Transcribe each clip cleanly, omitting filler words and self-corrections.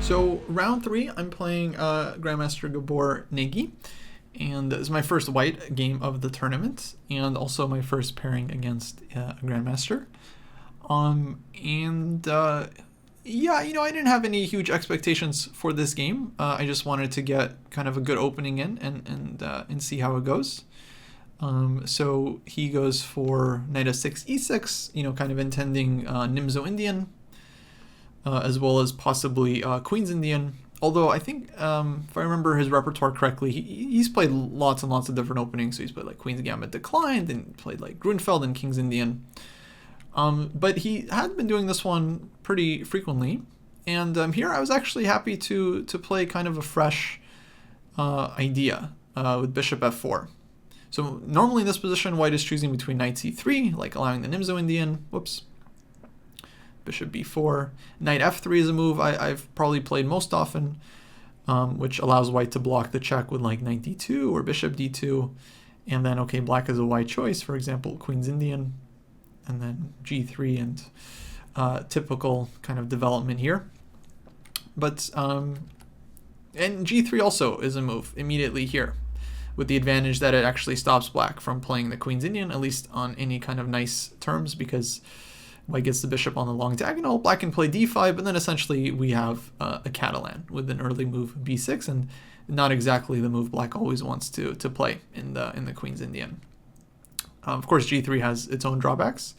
So round 3, I'm playing Grandmaster Gabor Nagy, and this is my first white game of the tournament, and also my first pairing against a Grandmaster. Yeah, I didn't have any huge expectations for this game. I just wanted to get kind of a good opening in and see how it goes. So he goes for knight f6 e6, kind of intending Nimzo Indian, as well as possibly Queen's Indian. Although I think, if I remember his repertoire correctly, he's played lots and lots of different openings. So he's played like Queen's Gambit Declined, then played like Grunfeld and King's Indian. But he had been doing this one pretty frequently. And here I was actually happy to play kind of a fresh idea with bishop f4. So normally in this position, white is choosing between knight c3, like allowing the Nimzo Indian. Whoops. Bishop b4. Knight f3 is a move I've probably played most often, which allows white to block the check with like knight d2 or bishop d2. And then, okay, black is a white choice, for example, Queen's Indian, and then g3 and typical kind of development here. But, and g3 also is a move immediately here, with the advantage that it actually stops black from playing the Queen's Indian, at least on any kind of nice terms, because white gets the bishop on the long diagonal, black can play d5, but then essentially we have a Catalan with an early move b6, and not exactly the move black always wants to play in the Queen's Indian. Of course, g3 has its own drawbacks,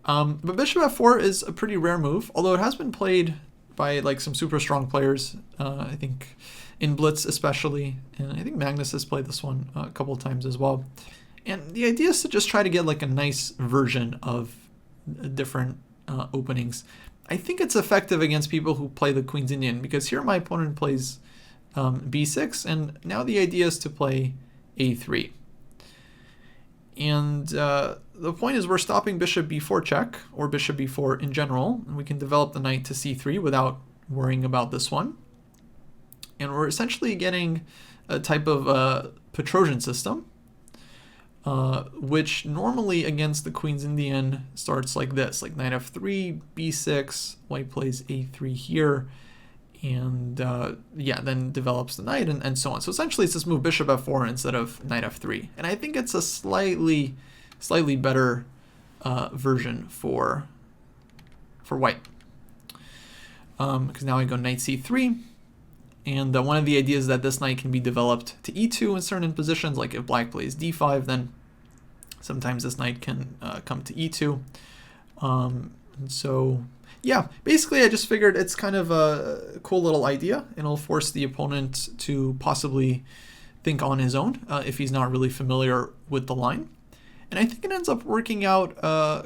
but bishop f4 is a pretty rare move, although it has been played by like some super strong players, I think in Blitz especially, and I think Magnus has played this one a couple of times as well. And the idea is to just try to get like a nice version of different openings. I think it's effective against people who play the Queen's Indian, because here my opponent plays b6, and now the idea is to play a3. And the point is we're stopping bishop b4 check, or bishop b4 in general, and we can develop the knight to c3 without worrying about this one. And we're essentially getting a type of Petrosian system, which normally against the Queen's Indian starts like this, like knight f3, b6, white plays a3 here, and then develops the knight and so on. So essentially it's this move bishop f4 instead of knight f3. And I think it's a slightly better version for white. Because now I go knight c3. And one of the ideas is that this knight can be developed to e2 in certain positions, like if black plays d5, then sometimes this knight can come to e2. And so, yeah, basically I just figured it's kind of a cool little idea, and it'll force the opponent to possibly think on his own if he's not really familiar with the line. And I think it ends up working out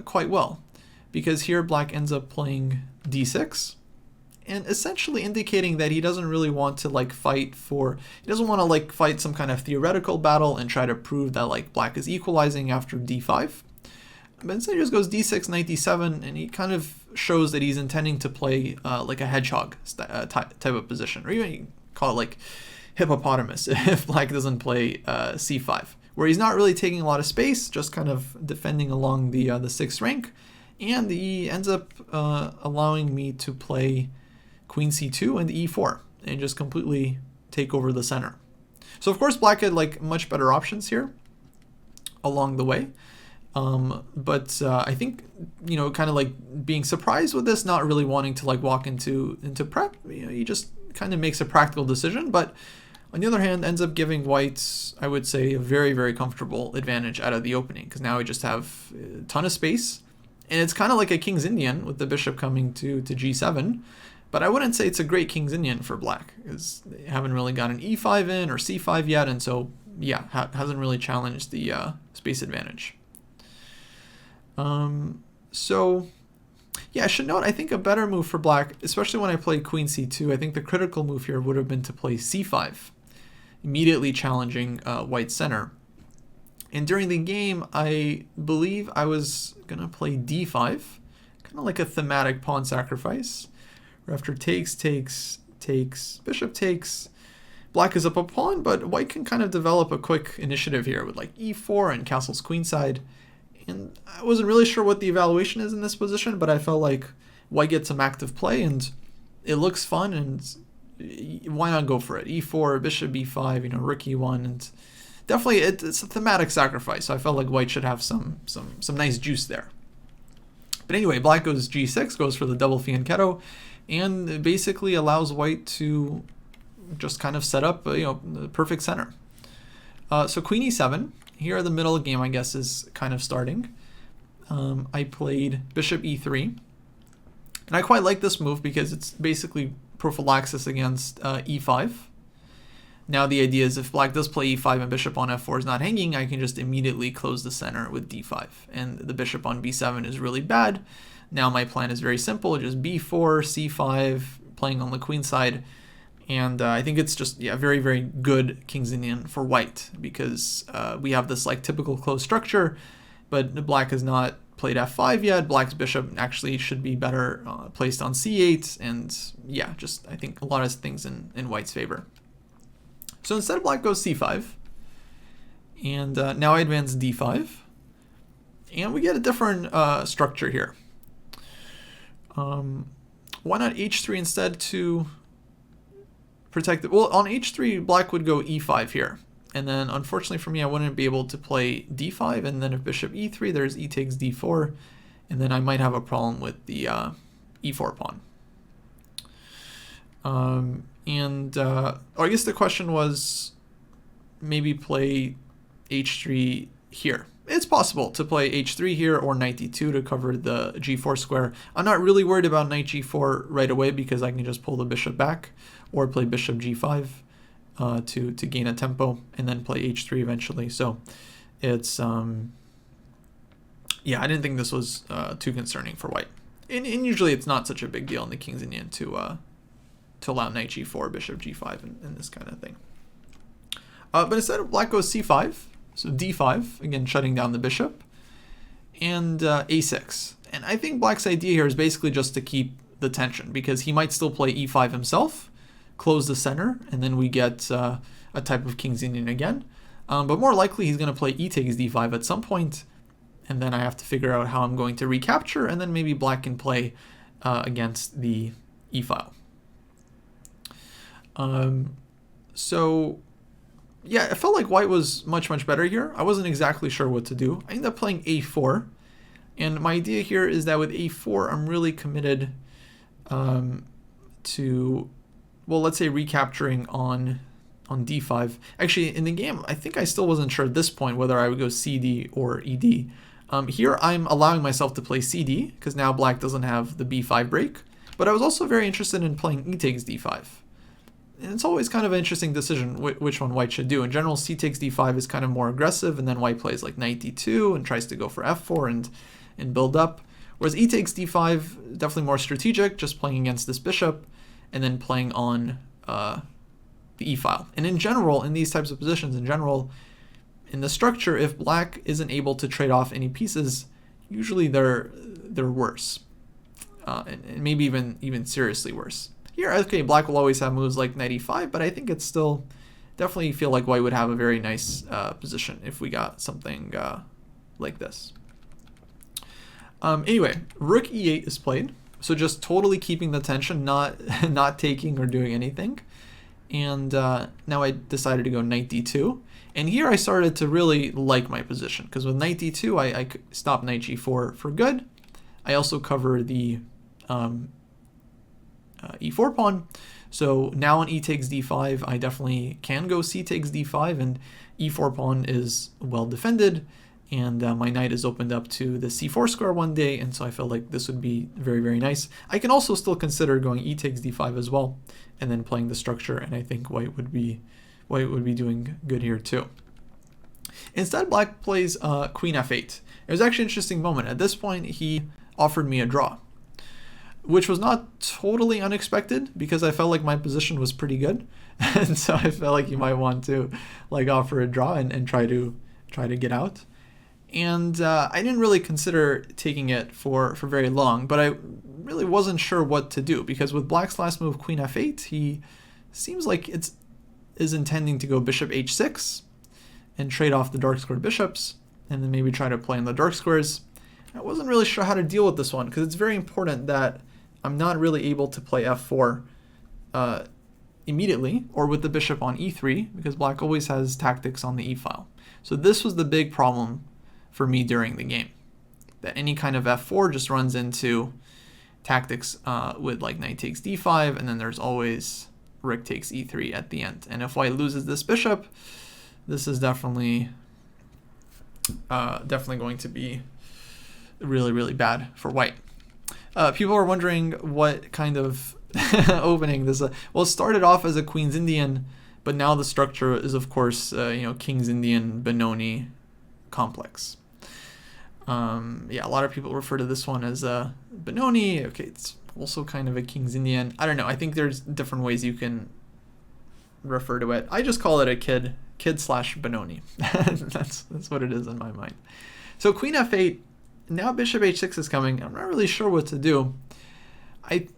quite well, because here black ends up playing d6, and essentially indicating that he doesn't really want to fight some kind of theoretical battle and try to prove that black is equalizing after d5. But instead he just goes d6, knight d7, and he kind of shows that he's intending to play like a hedgehog type of position, or even you can call it like hippopotamus if black doesn't play c5, where he's not really taking a lot of space, just kind of defending along the 6th rank, and he ends up allowing me to play Queen c2 and e4, and just completely take over the center. So of course black had much better options here along the way, but I think kind of being surprised with this, not really wanting to walk into prep, he just kind of makes a practical decision, but on the other hand ends up giving whites, I would say, a very, very comfortable advantage out of the opening, because now we just have a ton of space, and it's kind of like a King's Indian with the bishop coming to g7. But I wouldn't say it's a great King's Indian for black, because they haven't really got an e5 in or c5 yet, and so, yeah, hasn't really challenged the space advantage. So, yeah, I should note, I think a better move for black, especially when I play Queen c2, I think the critical move here would have been to play c5, immediately challenging white's center. And during the game, I believe I was going to play d5, kind of like a thematic pawn sacrifice. After takes, bishop takes, black is up a pawn, but white can kind of develop a quick initiative here with e4 and castles queenside. And I wasn't really sure what the evaluation is in this position, but I felt like white gets some active play, and it looks fun, and why not go for it? E4, bishop b5, rook e1, and definitely it's a thematic sacrifice. So I felt like white should have some nice juice there. But anyway, black goes g6, goes for the double fianchetto, and basically allows white to just kind of set up the perfect center. So queen e7. Here the middle of the game, I guess, is kind of starting. I played bishop e3. And I quite like this move because it's basically prophylaxis against e5. Now the idea is if black does play e5 and bishop on f4 is not hanging, I can just immediately close the center with d5. And the bishop on b7 is really bad. Now my plan is very simple, just b4, c5, playing on the queen side. And I think it's just, very, very good King's Indian for white because we have this like typical closed structure, but black has not played f5 yet. Black's bishop actually should be better placed on c8. And just I think a lot of things in white's favor. So instead black goes c5. And now I advance d5. And we get a different structure here. Why not h3 instead to protect it? Well, on h3, black would go e5 here. And then, unfortunately for me, I wouldn't be able to play d5. And then if bishop e3, there's e takes d4. And then I might have a problem with the e4 pawn. Or I guess the question was maybe play h3 here. It's possible to play h3 here or knight d2 to cover the g4 square. I'm not really worried about knight g4 right away because I can just pull the bishop back or play bishop g5 to gain a tempo and then play h3 eventually. So it's, I didn't think this was too concerning for white. And usually it's not such a big deal in the King's Indian to allow knight g4, bishop g5, and this kind of thing. But instead, black goes c5. So d5, again, shutting down the bishop, and a6. And I think black's idea here is basically just to keep the tension, because he might still play e5 himself, close the center, and then we get a type of King's Indian again. But more likely, he's going to play e takes d5 at some point, and then I have to figure out how I'm going to recapture, and then maybe black can play against the e-file. I felt like white was much better here. I wasn't exactly sure what to do. I ended up playing a4. And my idea here is that with a4, I'm really committed to, well, let's say recapturing on d5. Actually, in the game, I think I still wasn't sure at this point whether I would go cd or ed. Here, I'm allowing myself to play cd, because now black doesn't have the b5 break. But I was also very interested in playing e takes d5. And it's always kind of an interesting decision which one white should do. In general, c takes d5 is kind of more aggressive, and then white plays like knight d2 and tries to go for f4 and build up. Whereas e takes d5, definitely more strategic, just playing against this bishop, and then playing on the e-file. And in general, in these types of positions, in the structure, if black isn't able to trade off any pieces, usually they're worse, and maybe even seriously worse. Here, okay, black will always have moves like knight e5, but I think it's still definitely feel like white would have a very nice position if we got something like this. Anyway, rook e8 is played, so just totally keeping the tension, not taking or doing anything. And now I decided to go knight d2. And here I started to really like my position, because with knight d2, I stopped knight g4 for good. I also cover the e4 pawn. So now on e takes d5, I definitely can go c takes d5, and e4 pawn is well defended, and my knight is opened up to the c4 square one day, and so I felt like this would be very nice. I can also still consider going e takes d5 as well, and then playing the structure, and I think white would be doing good here too. Instead, black plays queen f8. It was actually an interesting moment. At this point, he offered me a draw, which was not totally unexpected because I felt like my position was pretty good, and so I felt like you might want to like offer a draw and try to get out. And I didn't really consider taking it for very long, but I really wasn't sure what to do, because with black's last move, queen f8, he seems like is intending to go bishop h6 and trade off the dark squared bishops, and then maybe try to play in the dark squares. I wasn't really sure how to deal with this one, because it's very important that I'm not really able to play f4 immediately or with the bishop on e3, because black always has tactics on the e-file. So this was the big problem for me during the game, that any kind of f4 just runs into tactics with like knight takes d5, and then there's always rook takes e3 at the end. And if white loses this bishop, this is definitely going to be really, really bad for white. People are wondering what kind of opening this. Well, it started off as a Queen's Indian, but now the structure is, of course, King's Indian Benoni complex. Yeah, a lot of people refer to this one as a Benoni. Okay, it's also kind of a King's Indian. I don't know. I think there's different ways you can refer to it. I just call it a kid slash Benoni. That's what it is in my mind. So Queen f8. Now bishop h6 is coming. I'm not really sure what to do.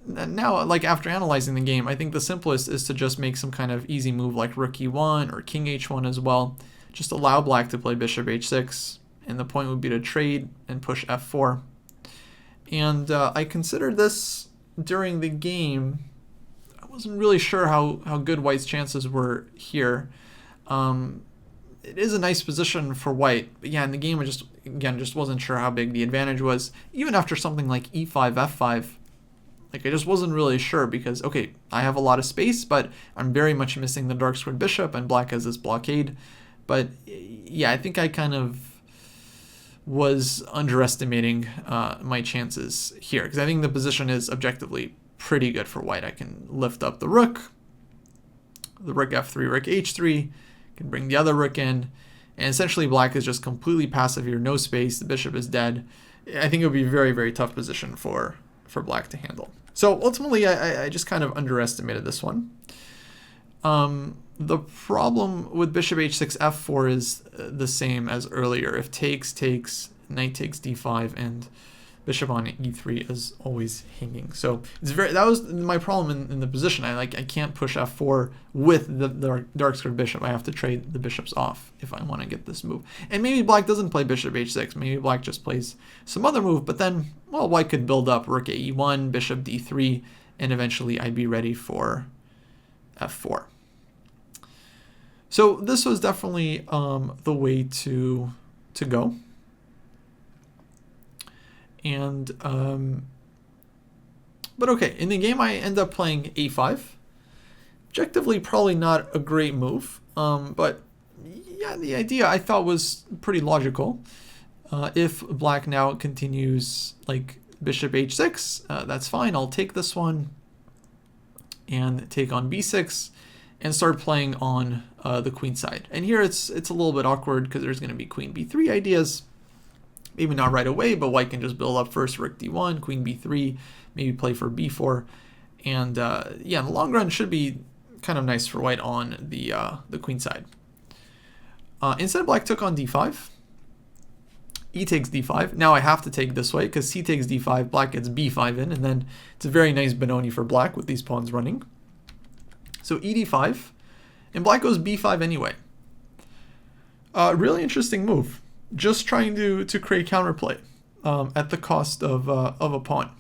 Now, like after analyzing the game, I think the simplest is to just make some kind of easy move like rook e1 or king h1 as well. Just allow black to play bishop h6, and the point would be to trade and push f4. And I considered this during the game. I wasn't really sure how good white's chances were here. It is a nice position for white, but yeah, in the game I just wasn't sure how big the advantage was. Even after something like e5, f5, like I just wasn't really sure, because okay, I have a lot of space, but I'm very much missing the dark squared bishop, and black has this blockade. But yeah, I think I kind of was underestimating my chances here, because I think the position is objectively pretty good for white. I can lift up the rook f3, rook h3, can bring the other rook in, and essentially black is just completely passive here, no space, the bishop is dead. I think it would be a very, very tough position for black to handle. So ultimately, I just kind of underestimated this one. The problem with bishop h6, f4 is the same as earlier. If takes, knight takes d5, and bishop on e3 is always hanging. So that was my problem in the position. I can't push f4 with the dark squared bishop. I have to trade the bishops off if I want to get this move. And maybe black doesn't play bishop h6. Maybe black just plays some other move. But then, well, white could build up rook e1, bishop d3, and eventually I'd be ready for f4. So this was definitely the way to go. And but okay, in the game I end up playing a5. Objectively, probably not a great move, but yeah, the idea I thought was pretty logical. If black now continues like bishop h6, that's fine. I'll take this one and take on b6 and start playing on the queen side. And here it's a little bit awkward because there's going to be queen b3 ideas. Maybe not right away, but white can just build up first rook d1, queen b3, maybe play for b4. And yeah, in the long run, should be kind of nice for white on the queen side. Instead, black took on d5. E takes d5. Now I have to take this way because c takes d5, black gets b5 in, and then it's a very nice Benoni for black with these pawns running. So e d5, and black goes b5 anyway. Really interesting move. Just trying to create counterplay at the cost of a pawn.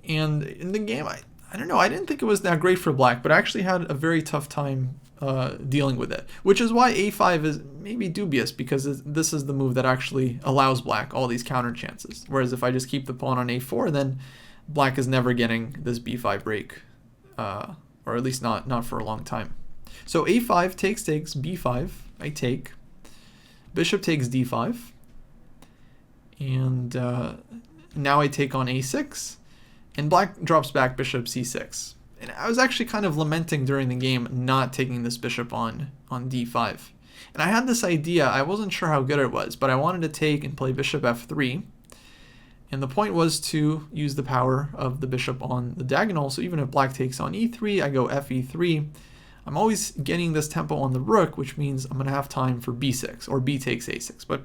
And in the game, I don't know, I didn't think it was that great for black, but I actually had a very tough time dealing with it, which is why a5 is maybe dubious, because this is the move that actually allows black all these counter chances. Whereas if I just keep the pawn on a4, then black is never getting this b5 break, or at least not for a long time. So a5 takes, b5, I take. Bishop takes d5, and now I take on a6, and black drops back bishop c6. And I was actually kind of lamenting during the game not taking this bishop on d5. And I had this idea, I wasn't sure how good it was, but I wanted to take and play bishop f3. And the point was to use the power of the bishop on the diagonal, so even if black takes on e3, I go fe3. I'm always getting this tempo on the rook, which means I'm going to have time for b6, or b takes a6, but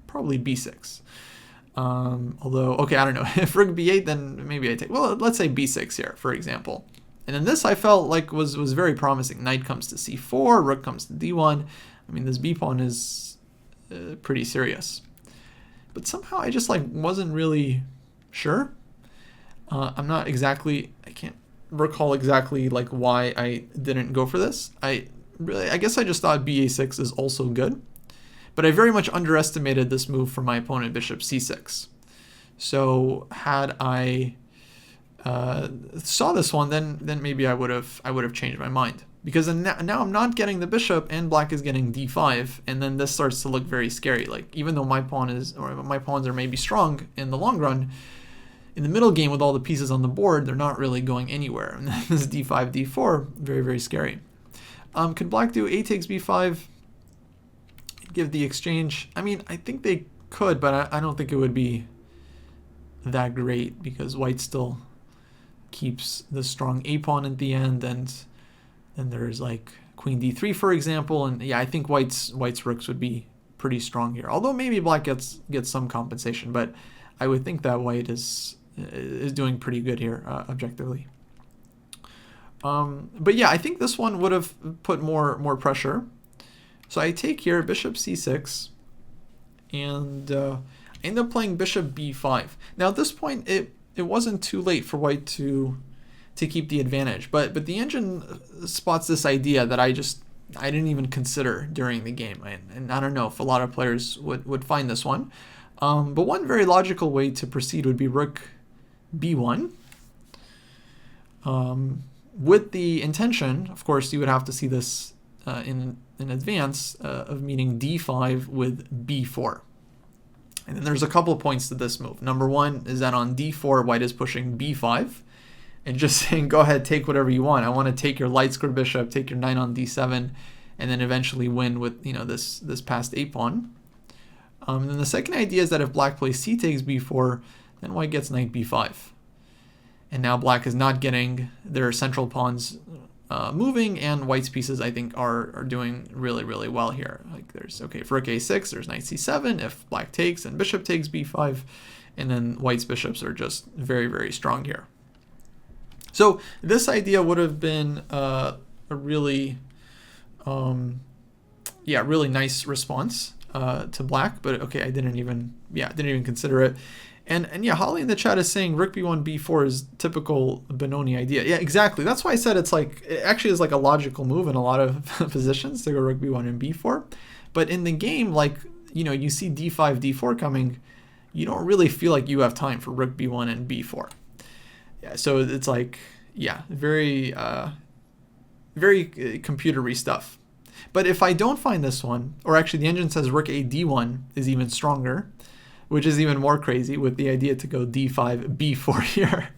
probably b6. Although, okay, I don't know. If rook b8, then maybe I take, well, let's say b6 here, for example. And then this I felt like was very promising. Knight comes to c4, rook comes to d1. I mean, this b pawn is pretty serious. But somehow I just wasn't really sure. I'm not exactly, I can't recall exactly like why I didn't go for this. I guess I just thought ba6 is also good, but I very much underestimated this move from my opponent, bishop c6. So had I saw this one, then maybe I would have changed my mind, because now I'm not getting the bishop and black is getting d5, and then this starts to look very scary. Like, even though my pawns are maybe strong in the long run, in the middle game with all the pieces on the board, they're not really going anywhere. And this d5, d4, very, very scary. Could black do a takes b5, give the exchange? I mean, I think they could, but I don't think it would be that great, because white still keeps the strong a pawn at the end, and then there's like queen d3, for example, and yeah, I think white's rooks would be pretty strong here. Although maybe black gets some compensation, but I would think that white is doing pretty good here, objectively. But yeah, I think this one would have put more pressure. So I take here bishop c6, and I end up playing bishop b5. Now at this point, it wasn't too late for white to keep the advantage, but the engine spots this idea that I didn't even consider during the game, and I don't know if a lot of players would find this one. But one very logical way to proceed would be rook b1, with the intention, of course, you would have to see this in advance, of meeting d5 with b4. And then there's a couple of points to this move. Number one is that on d4, white is pushing b5 and just saying, go ahead, take whatever you want. I want to take your light square bishop, take your knight on d7, and then eventually win with, you know, this passed a pawn. Then the second idea is that if black plays c takes b4, then white gets knight b5. And now black is not getting their central pawns moving, and white's pieces, I think, are doing really, really well here. Like, there's, okay, for rook a6, there's knight c7. If black takes, and bishop takes b5, and then white's bishops are just very, very strong here. So this idea would have been a really, really nice response to black, but okay, I didn't even consider it. And yeah, Holly in the chat is saying rook b1, b4 is typical Benoni idea. Yeah, exactly. That's why I said it actually is like a logical move in a lot of positions to go rook b1 and b4. But in the game, like, you know, you see d5, d4 coming, you don't really feel like you have time for rook b1 and b4. Yeah, so it's like, yeah, very, very computery stuff. But if I don't find this one, or actually the engine says rook a d1 is even stronger, which is even more crazy, with the idea to go d5, b4 here.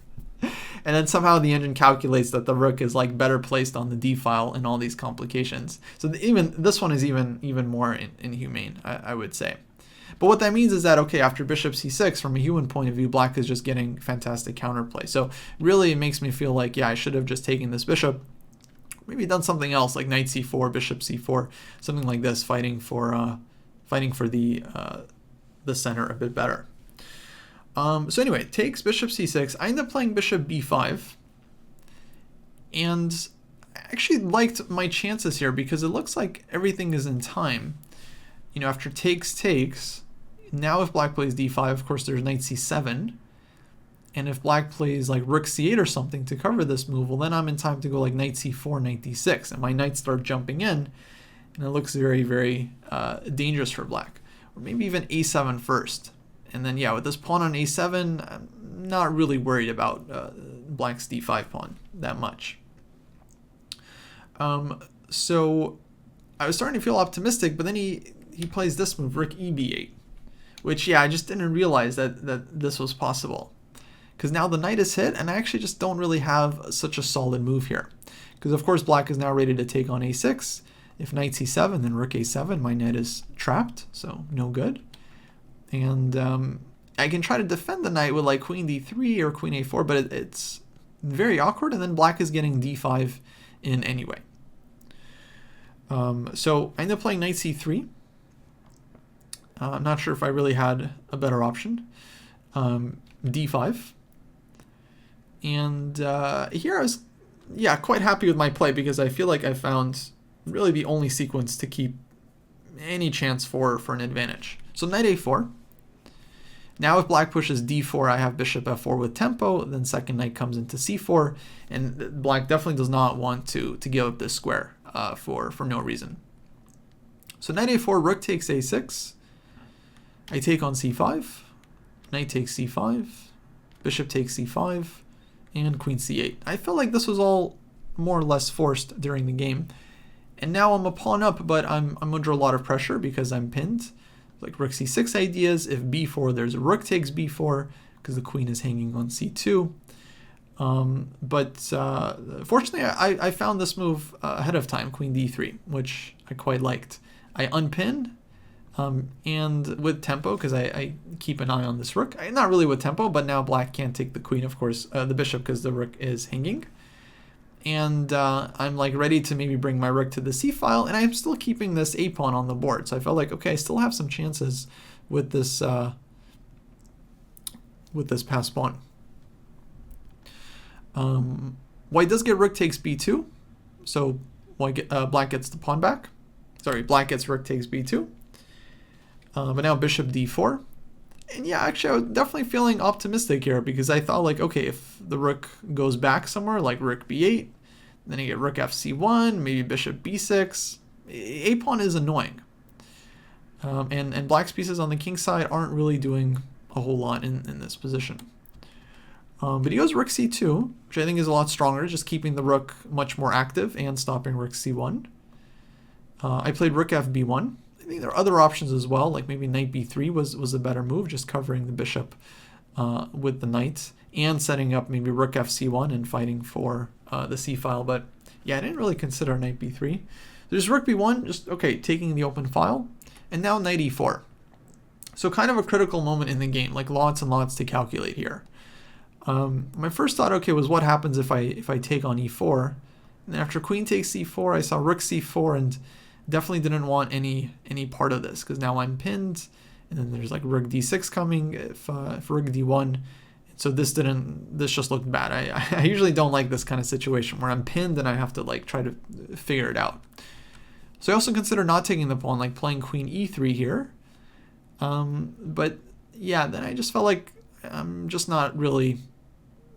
And then somehow the engine calculates that the rook is like better placed on the d file and all these complications. So even this one is even more inhumane, I would say. But what that means is that, okay, after bishop c6, from a human point of view, black is just getting fantastic counterplay. So really it makes me feel like, yeah, I should have just taken this bishop, maybe done something else like knight c4, bishop c4, something like this, fighting for the center a bit better. So anyway, takes bishop c6. I end up playing bishop b5, and I actually liked my chances here because it looks like everything is in time. You know, after takes, now if black plays d5, of course there's knight c7, and if black plays like rook c8 or something to cover this move, well, then I'm in time to go like knight c4, knight d6, and my knights start jumping in, and it looks very, very dangerous for black. Or maybe even a7 first. And then, yeah, with this pawn on a7, I'm not really worried about black's d5 pawn that much. So I was starting to feel optimistic, but then he plays this move, rook eb8, which, yeah, I just didn't realize that this was possible. Because now the knight is hit, and I actually just don't really have such a solid move here. Because, of course, black is now ready to take on a6. If knight c7, then rook a7, my knight is trapped, so no good. And I can try to defend the knight with like queen d3 or queen a4, but it's very awkward, and then black is getting d5 in anyway. So I end up playing knight c3. I'm not sure if I really had a better option. d5. And here I was, yeah, quite happy with my play because I feel like I found really the only sequence to keep any chance for an advantage. So knight a4. Now if black pushes d4, I have bishop f4 with tempo, then second knight comes into c4, and black definitely does not want to give up this square for no reason. So knight a4, rook takes a6, I take on c5, knight takes c5, bishop takes c5, and queen c8. I felt like this was all more or less forced during the game. And now I'm a pawn up, but I'm under a lot of pressure because I'm pinned. Like rook c6 ideas. If b4, there's a rook takes b4 because the queen is hanging on c2. Fortunately, I found this move ahead of time, queen d3, which I quite liked. I unpin, and with tempo, because I keep an eye on this rook. Not really with tempo, but now black can't take the queen, of course, the bishop, because the rook is hanging. And I'm like ready to maybe bring my rook to the c file, and I'm still keeping this a pawn on the board. So I felt like, okay, I still have some chances with this passed pawn. White does get rook takes b2, so black gets the pawn back. Sorry, black gets rook takes b2. But now bishop d4. And yeah, actually, I was definitely feeling optimistic here because I thought like, okay, if the rook goes back somewhere, like rook b8, then you get rook fc1, maybe bishop b6. A pawn is annoying. And black's pieces on the king side aren't really doing a whole lot in this position. But he goes rook c2, which I think is a lot stronger, just keeping the rook much more active and stopping rook c1. I played rook fb1. I think there are other options as well, like maybe knight b3 was a better move, just covering the bishop with the knight and setting up maybe rook fc1 and fighting for the c file. But yeah, I didn't really consider knight b3. There's rook b1, just okay, taking the open file, and now knight e4. So kind of a critical moment in the game, like lots and lots to calculate here. My first thought, okay, was what happens if I take on e4, and then after queen takes c4, I saw rook c4 and definitely didn't want any part of this because now I'm pinned, and then there's like rook d6 coming if rook d1. So this just looked bad. I usually don't like this kind of situation where I'm pinned and I have to like try to figure it out. So I also consider not taking the pawn, like playing queen e3 here. But yeah, then I just felt like I'm just not really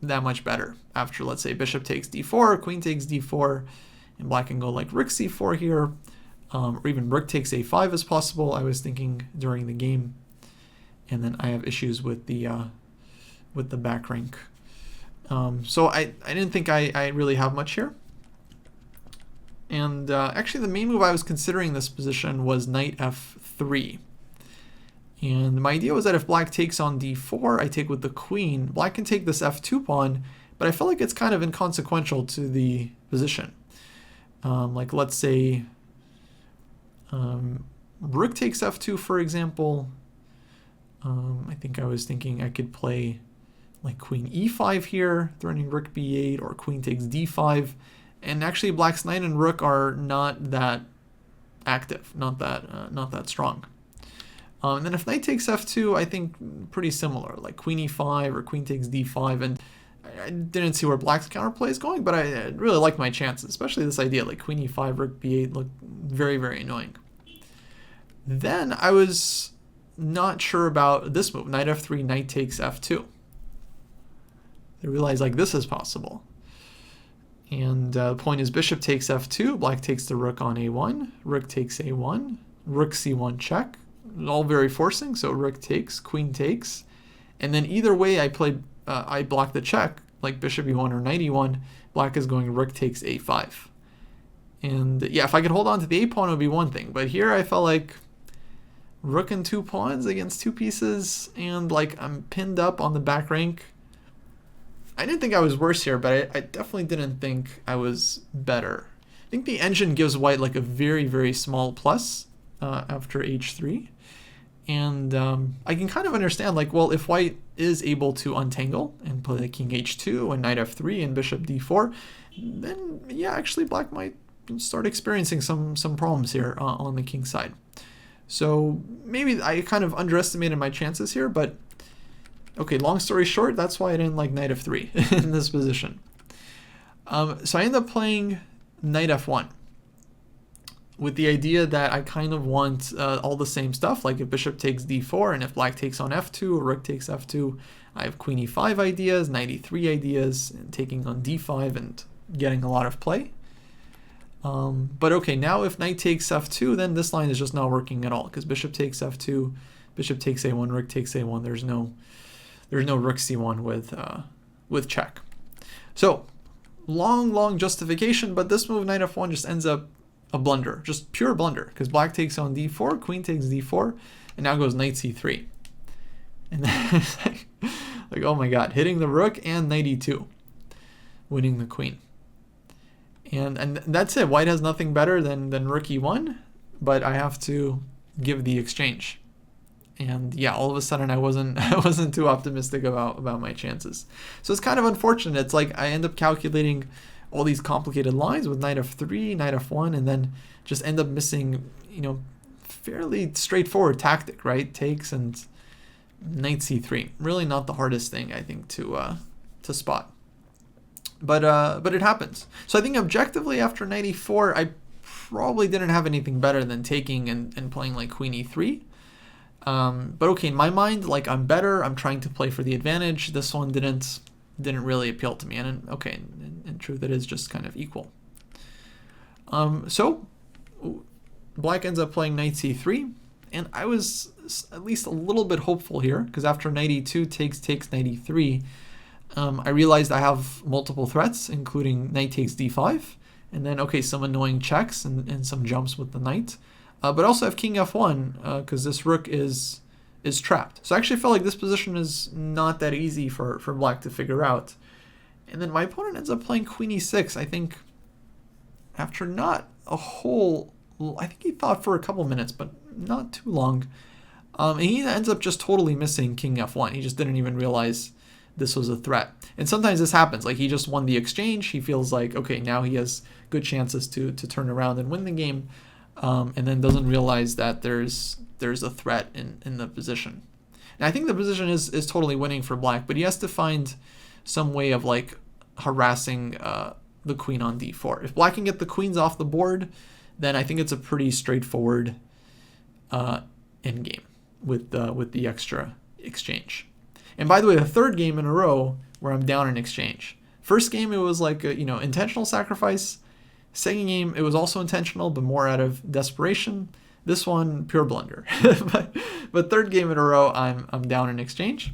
that much better after, let's say, bishop takes d4, queen takes d4, and black can go like rook c4 here. Or even rook takes a5 is possible, I was thinking during the game. And then I have issues with the back rank. So I didn't think I really have much here. And actually the main move I was considering this position was knight f3. And my idea was that if black takes on d4, I take with the queen. Black can take this f2 pawn, but I feel like it's kind of inconsequential to the position. Like let's say rook takes f2, for example. I think I was thinking I could play like queen e5 here, threatening rook b8, or queen takes d5. And actually black's knight and rook are not that active, not that strong. And then if knight takes f2, I think pretty similar, like queen e5 or queen takes d5. And I didn't see where black's counterplay is going, but I really like my chances, especially this idea, like queen e5, rook b8 looked very, very annoying. Then I was not sure about this move, knight f3, knight takes f2. I realized like this is possible. And the point is bishop takes f2, black takes the rook on a1, rook takes a1, rook c1 check, all very forcing, so rook takes, queen takes, and then either way I block the check, like bishop e1 or knight e1, black is going rook takes a5. And yeah, if I could hold on to the a pawn, it would be one thing, but here I felt like rook and two pawns against two pieces, and like I'm pinned up on the back rank. I didn't think I was worse here, but I definitely didn't think I was better. I think the engine gives white like a very, very small plus after h3. And I can kind of understand, like, well, if white is able to untangle and play like king h2 and knight f3 and bishop d4, then yeah, actually black might start experiencing some problems here on the king side. So maybe I kind of underestimated my chances here, but okay, long story short, that's why I didn't like knight f3 in this position. So I ended up playing knight f1. with the idea that I kind of want all the same stuff, like if bishop takes d4 and if black takes on f2 or rook takes f2, I have queen e5 ideas, knight e3 ideas, and taking on d5 and getting a lot of play. But okay, now if knight takes f2, then this line is just not working at all, because bishop takes f2, bishop takes a1, rook takes a1. There's no rook c1 with check. So long justification, but this move knight f1 just ends up a blunder, just pure blunder, because black takes on d4, queen takes d4, and now goes knight c3. And then it's like, oh my god, hitting the rook and knight e2, winning the queen. And that's it. White has nothing better than rook e1, but I have to give the exchange. And yeah, all of a sudden I wasn't too optimistic about my chances. So it's kind of unfortunate. It's like I end up calculating all these complicated lines with knight f3, knight f1, and then just end up missing, fairly straightforward tactic, right? Takes and knight c3. Really not the hardest thing, I think, to spot. But it happens. So I think objectively after knight e4, I probably didn't have anything better than taking and playing like queen e3. But okay, in my mind, like I'm better. I'm trying to play for the advantage. This one didn't really appeal to me. And okay, in truth, it is just kind of equal. So black ends up playing knight c3, and I was at least a little bit hopeful here, because after knight e2 takes knight e3, I realized I have multiple threats, including knight takes d5, and then okay, some annoying checks and some jumps with the knight. But also have king f1, because this rook is trapped. So I actually felt like this position is not that easy for black to figure out. And then my opponent ends up playing queen e6, I think, after not a whole... I think he thought for a couple minutes, but not too long. And he ends up just totally missing king f1. He just didn't even realize this was a threat. And sometimes this happens. Like he just won the exchange. He feels like, okay, now he has good chances to turn around and win the game. And then doesn't realize that there's a threat in the position. And I think the position is totally winning for black, but he has to find some way of like harassing the queen on d4. If black can get the queens off the board, then I think it's a pretty straightforward endgame with the extra exchange. And by the way, the third game in a row where I'm down in exchange. First game it was like a, intentional sacrifice. Second game, it was also intentional, but more out of desperation. This one, pure blunder. but third game in a row, I'm down in exchange.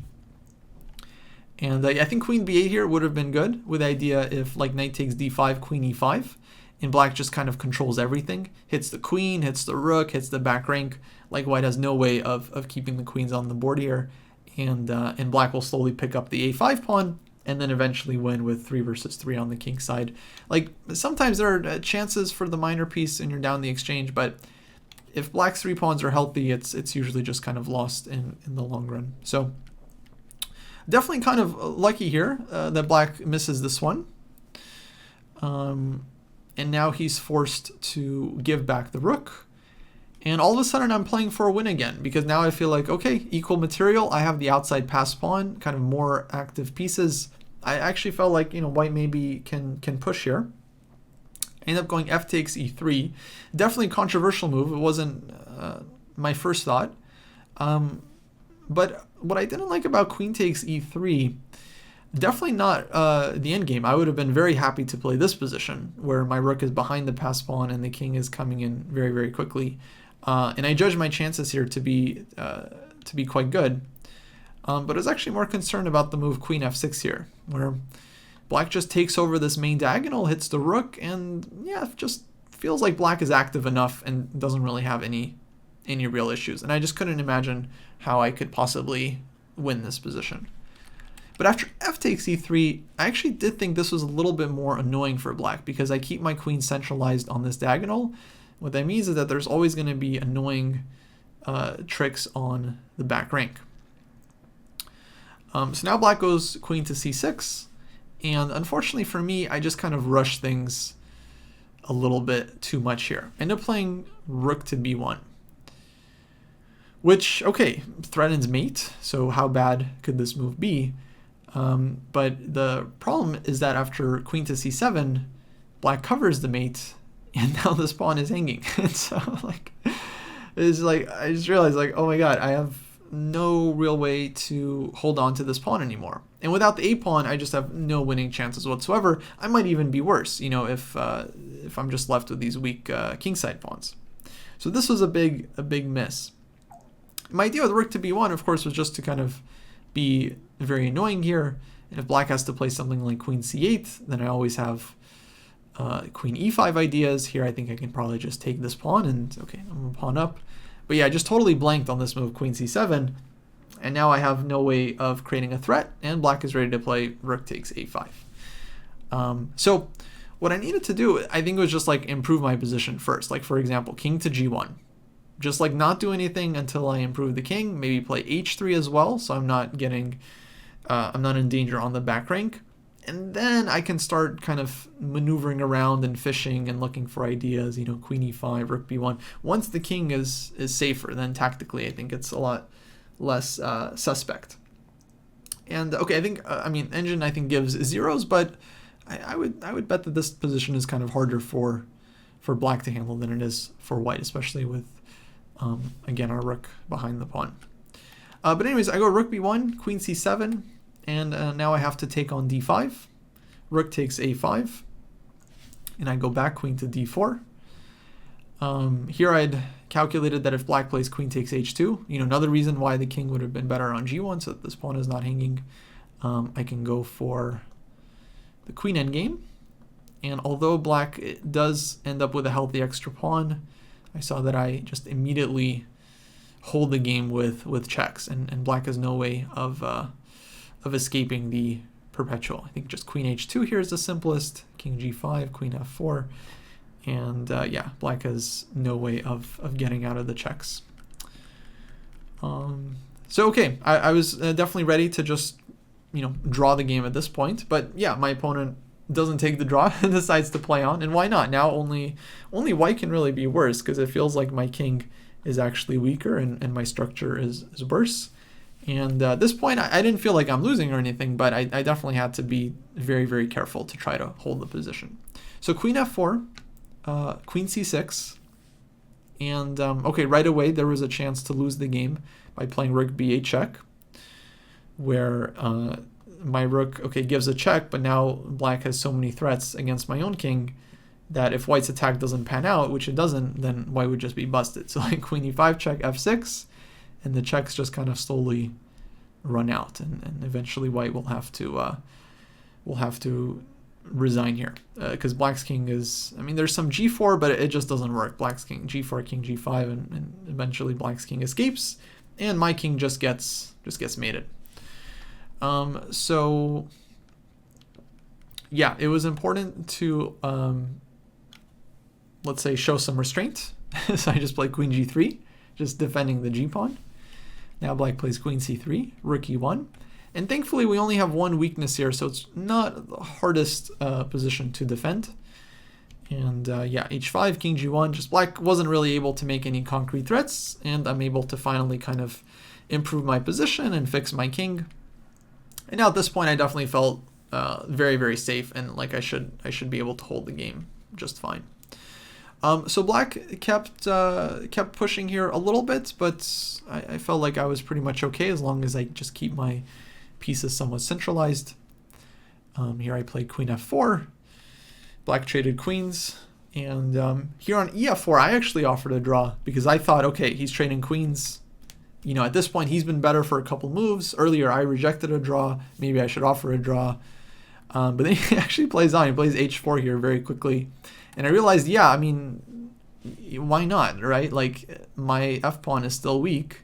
And I think queen b8 here would have been good, with the idea if like knight takes d5, queen e5, and black just kind of controls everything. Hits the queen, hits the rook, hits the back rank. Like white has no way of keeping the queens on the board here. And black will slowly pick up the a5 pawn, and then eventually win with 3 versus 3 on the king side. Like, sometimes there are chances for the minor piece and you're down the exchange, but if black's 3 pawns are healthy, it's usually just kind of lost in the long run. So, definitely kind of lucky here that black misses this one. And now he's forced to give back the rook. And all of a sudden I'm playing for a win again, because now I feel like, okay, equal material. I have the outside pass pawn, kind of more active pieces. I actually felt like, white maybe can push here. I end up going f takes e3. Definitely a controversial move. It wasn't my first thought. But what I didn't like about queen takes e3, definitely not the end game. I would have been very happy to play this position, where my rook is behind the pass pawn and the king is coming in very, very quickly. And I judge my chances here to be quite good. But I was actually more concerned about the move queen f6 here, where black just takes over this main diagonal, hits the rook, and yeah, just feels like black is active enough and doesn't really have any real issues. And I just couldn't imagine how I could possibly win this position. But after f takes e3, I actually did think this was a little bit more annoying for black, because I keep my queen centralized on this diagonal. What that means is that there's always going to be annoying tricks on the back rank. So now black goes queen to c6, and unfortunately for me, I just kind of rushed things a little bit too much here. I end up playing rook to b1, which, okay, threatens mate, so how bad could this move be? But the problem is that after queen to c7, black covers the mate, and now this pawn is hanging. And so like, it's like, I just realized like, oh my god, I have no real way to hold on to this pawn anymore. And without the a pawn, I just have no winning chances whatsoever. I might even be worse, you know, if I'm just left with these weak kingside pawns. So this was a big miss. My idea with rook to b1, of course, was just to kind of be very annoying here. And if black has to play something like queen c8, then I always have queen e5 ideas. Here I think I can probably just take this pawn and, okay, I'm going to pawn up. But yeah, I just totally blanked on this move, queen c7. And now I have no way of creating a threat, and black is ready to play rook takes a5. So what I needed to do, I think, was just like improve my position first. Like, for example, king to g1. Just like not do anything until I improve the king. Maybe play h3 as well, so I'm not getting, I'm not in danger on the back rank. And then I can start kind of maneuvering around and fishing and looking for ideas, you know, queen e5, rook b1. Once the king is safer, then tactically I think it's a lot less suspect. And okay, I think, I mean, engine I think gives zeros, but I would bet that this position is kind of harder for black to handle than it is for white, especially with, again, our rook behind the pawn. But anyways, I go rook b1, queen c7, and now I have to take on d5. Rook takes a5, and I go back queen to d4. Here I'd calculated that if black plays queen takes h2, you know, another reason why the king would have been better on g1, so that this pawn is not hanging, I can go for the queen endgame. And although black does end up with a healthy extra pawn, I saw that I just immediately hold the game with checks, and black has no way of escaping the perpetual. I think just queen h2 here is the simplest, king g5, queen f4, and yeah, black has no way of getting out of the checks. So okay, I was definitely ready to just, you know, draw the game at this point, but yeah, my opponent doesn't take the draw and decides to play on, and why not? Now only white can really be worse, because it feels like my king is actually weaker and my structure is worse. And at this point, I didn't feel like I'm losing or anything, but I definitely had to be very, very careful to try to hold the position. So queen f4, queen c6, and okay, right away there was a chance to lose the game by playing rook b8 check, where my rook, okay, gives a check, but now black has so many threats against my own king that if white's attack doesn't pan out, which it doesn't, then white would just be busted. So like queen e5 check, f6, and the checks just kind of slowly run out, and eventually white will have to resign here, because black's king is, I mean, there's some g4, but it just doesn't work. Black's king g4, king g5, and eventually black's king escapes, and my king just gets mated. So yeah, it was important to let's say show some restraint. So I just played queen g3, just defending the g pawn. Now black plays queen c3, rook e1, and thankfully we only have one weakness here, so it's not the hardest position to defend. And yeah, h5, king g1, just black wasn't really able to make any concrete threats, and I'm able to finally kind of improve my position and fix my king. And now at this point I definitely felt very, very safe, and like I should be able to hold the game just fine. So black kept pushing here a little bit, but I felt like I was pretty much okay as long as I just keep my pieces somewhat centralized. Here I played queen f4, black traded queens, and here on ef4 I actually offered a draw because I thought, okay, he's trading queens. You know, at this point he's been better for a couple moves. Earlier I rejected a draw, maybe I should offer a draw. But then he actually plays on, he plays h4 here very quickly. And I realized, yeah, I mean, why not, right? Like, my f-pawn is still weak,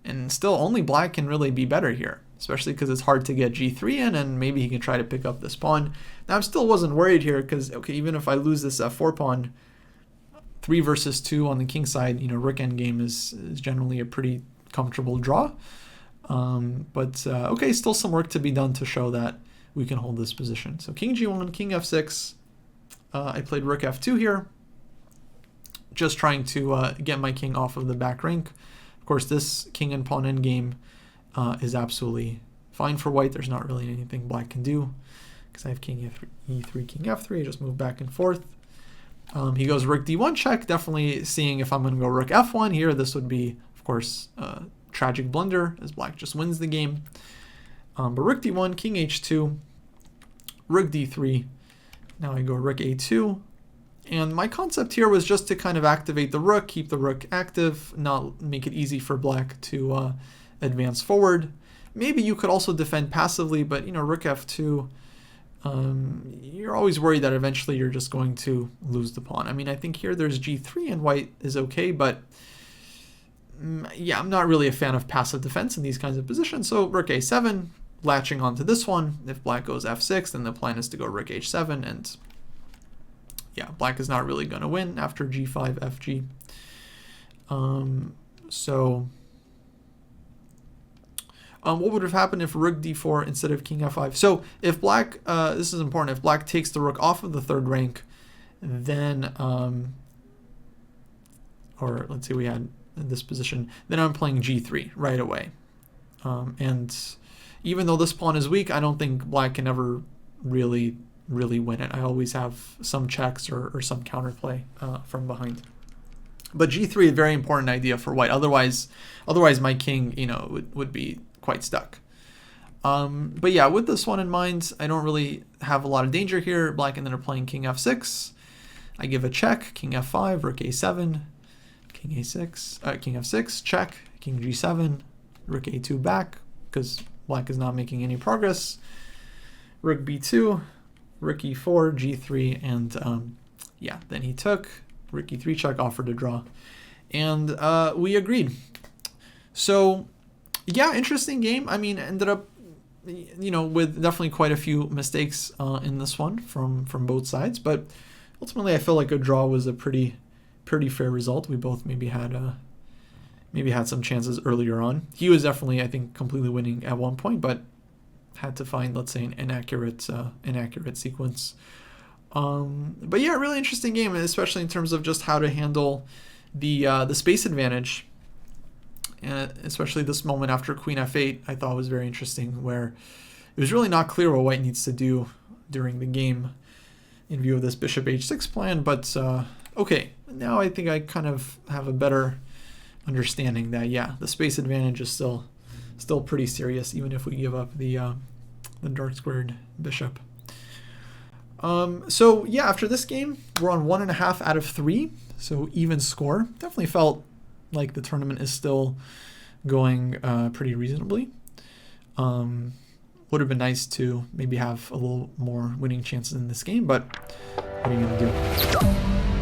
and still only black can really be better here, especially because it's hard to get g3 in, and maybe he can try to pick up this pawn. Now, I still wasn't worried here, because, okay, even if I lose this f4 pawn, 3 versus 2 on the king side, you know, rook endgame is generally a pretty comfortable draw. But, okay, still some work to be done to show that we can hold this position. So king g1, king f6, I played rook f2 here, just trying to get my king off of the back rank. Of course, this king and pawn endgame is absolutely fine for white. There's not really anything black can do because I have king e3, king f3. I just move back and forth. He goes rook d1 check, definitely seeing if I'm going to go rook f1 here. This would be, of course, tragic blunder as black just wins the game. But rook d1, king h2, rook d3. Now I go rook a2. And my concept here was just to kind of activate the rook, keep the rook active, not make it easy for black to advance forward. Maybe you could also defend passively, but rook f2, you're always worried that eventually you're just going to lose the pawn. I mean, I think here there's g3 and white is okay, but yeah, I'm not really a fan of passive defense in these kinds of positions. So rook a7, latching onto this one. If black goes f6, then the plan is to go rook h7, and yeah, black is not really going to win after g5, fg. What would have happened if rook d4 instead of king f5? So if black, this is important, if black takes the rook off of the third rank, then, or let's say we had this position, then I'm playing g3 right away. And even though this pawn is weak, I don't think black can ever really win it. I always have some checks or some counterplay from behind. But g3 is a very important idea for white. Otherwise my king, would be quite stuck. But yeah, with this one in mind, I don't really have a lot of danger here. Black ended up playing king f6. I give a check, king f5, rook a7, king a6, king f6, check, king g7, rook a2 back, because black is not making any progress. Rook b2, rook e4, g3, and yeah, then he took rook e3 check, offered to draw, and we agreed. So yeah, interesting game. I mean, ended up with definitely quite a few mistakes in this one from both sides, but ultimately I feel like a draw was a pretty fair result. We both maybe had some chances earlier on. He was definitely, I think, completely winning at one point, but had to find, let's say, an inaccurate sequence. But yeah, really interesting game, especially in terms of just how to handle the space advantage, and especially this moment after queen f8, I thought was very interesting, where it was really not clear what white needs to do during the game in view of this bishop h6 plan. But okay, now I think I kind of have a better understanding that yeah, the space advantage is still pretty serious, even if we give up the dark squared bishop. So yeah, after this game, we're on 1.5 out of 3, so even score. Definitely felt like the tournament is still going pretty reasonably. Would have been nice to maybe have a little more winning chances in this game, but what are you gonna do?